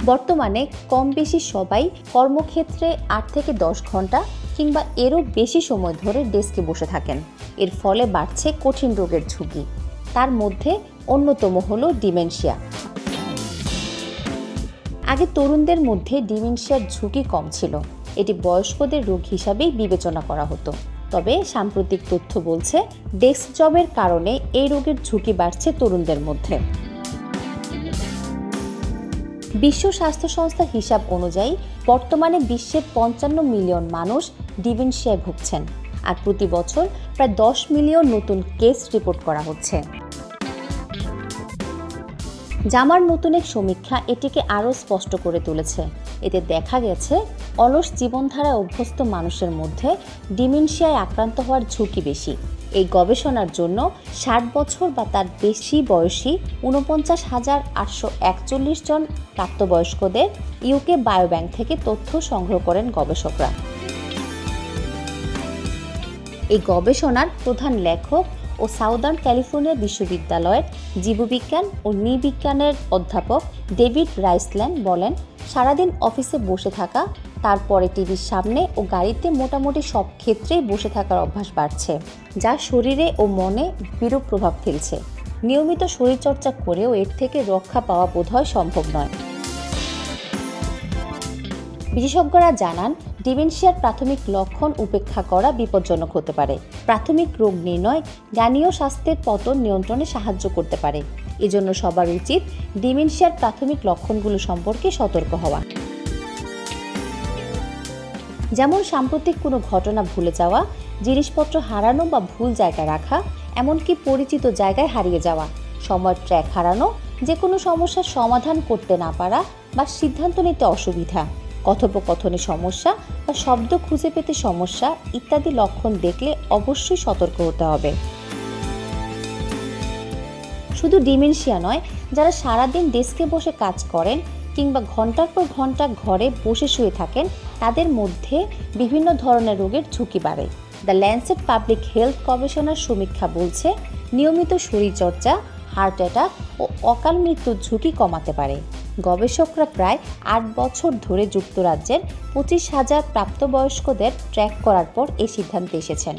বর্তমানে কম বেশি সবাই কর্মক্ষেত্রে 8 থেকে 10 ঘন্টা কিংবা এরও বেশি সময় ধরে ডেস্কে বসে থাকেন। এর ফলে বাড়ছে কঠিন রোগের ঝুঁকি। তার মধ্যে অন্যতম হলো ডিমেনশিয়া। আগে তরুণদের মধ্যে ডিমেনশিয়ার ঝুঁকি কম ছিল, এটি বয়স্কদের রোগ হিসাবেই বিবেচনা করা হতো। তবে সাম্প্রতিক তথ্য বলছে ডেস্ক জবের কারণে এই রোগের ঝুঁকি বাড়ছে তরুণদের মধ্যে। বিশ্ব স্বাস্থ্য সংস্থার হিসাব অনুযায়ী বর্তমানে বিশ্বের 55 মিলিয়ন মানুষ ডিমেনশিয়ায় ভুগছেন, আর প্রতি বছর প্রায় 10 মিলিয়ন নতুন কেস রিপোর্ট করা হচ্ছে। জামার নতুন এক সমীক্ষা এটিকে আরও স্পষ্ট করে তুলেছে। এতে দেখা গেছে অলস জীবনধারায় অভ্যস্ত মানুষের মধ্যে ডিমেনশিয়ায় আক্রান্ত হওয়ার ঝুঁকি বেশি। এই গবেষণার জন্য 60 বছর বা তার বেশি বয়সী 49,841 জন প্রাপ্তবয়স্কদের ইউকে বায়োব্যাংক থেকে তথ্য সংগ্রহ করেন গবেষকরা। এই গবেষণার প্রধান লেখক ও সাউদার্ন ক্যালিফোর্নিয়া বিশ্ববিদ্যালয়ের জীববিজ্ঞান ও নৃবিজ্ঞানের অধ্যাপক ডেভিড রাইসল্যান্ড বলেন, সারাদিন অফিসে বসে থাকা, তারপরে টিভির সামনে ও গাড়িতে মোটামুটি সব ক্ষেত্রেই বসে থাকার অভ্যাস বাড়ছে, যা শরীরে ও মনে বিরূপ প্রভাব ফেলছে। নিয়মিত শরীরচর্চা করেও এর থেকে রক্ষা পাওয়া বোধহয় সম্ভব নয়। বিশেষজ্ঞরা জানান, ডিমেনশিয়ার প্রাথমিক লক্ষণ উপেক্ষা করা বিপজ্জনক হতে পারে। প্রাথমিক রোগ নির্ণয় জ্ঞানীয় স্বাস্থ্যের পতন নিয়ন্ত্রণে সাহায্য করতে পারে। এজন্য সবার উচিত ডিমেনশিয়ার প্রাথমিক লক্ষণগুলো সম্পর্কে সতর্ক হওয়া। যেমন সাম্প্রতিক কোনো ঘটনা ভুলে যাওয়া, জিনিসপত্র হারানো বা ভুল জায়গায় রাখা, এমনকি পরিচিত জায়গায় হারিয়ে যাওয়া, সময়ের ট্র্যাক হারানো, যে কোনো সমস্যার সমাধান করতে না পারা বা সিদ্ধান্ত নিতে অসুবিধা, কথোপকথনে সমস্যা বা শব্দ খুঁজে পেতে সমস্যা ইত্যাদি লক্ষণ দেখলে অবশ্যই সতর্ক হতে হবে। শুধু ডিমেনশিয়া নয়, যারা সারাদিন ডেস্কে বসে কাজ করেন কিংবা ঘন্টার পর ঘন্টা ঘরে বসে শুয়ে থাকেন, তাদের মধ্যে বিভিন্ন ধরনের রোগের ঝুঁকি বাড়ে। দ্য ল্যান্সেট পাবলিক হেলথ গবেষণার সমীক্ষা বলছে, নিয়মিত শরীরচর্চা হার্ট অ্যাটাক ও অকাল মৃত্যুর ঝুঁকি কমাতে পারে। গবেষকরা প্রায় 8 বছর ধরে যুক্তরাজ্যের 25,000 প্রাপ্তবয়স্কদের ট্র্যাক করার পর এই সিদ্ধান্তে এসেছেন।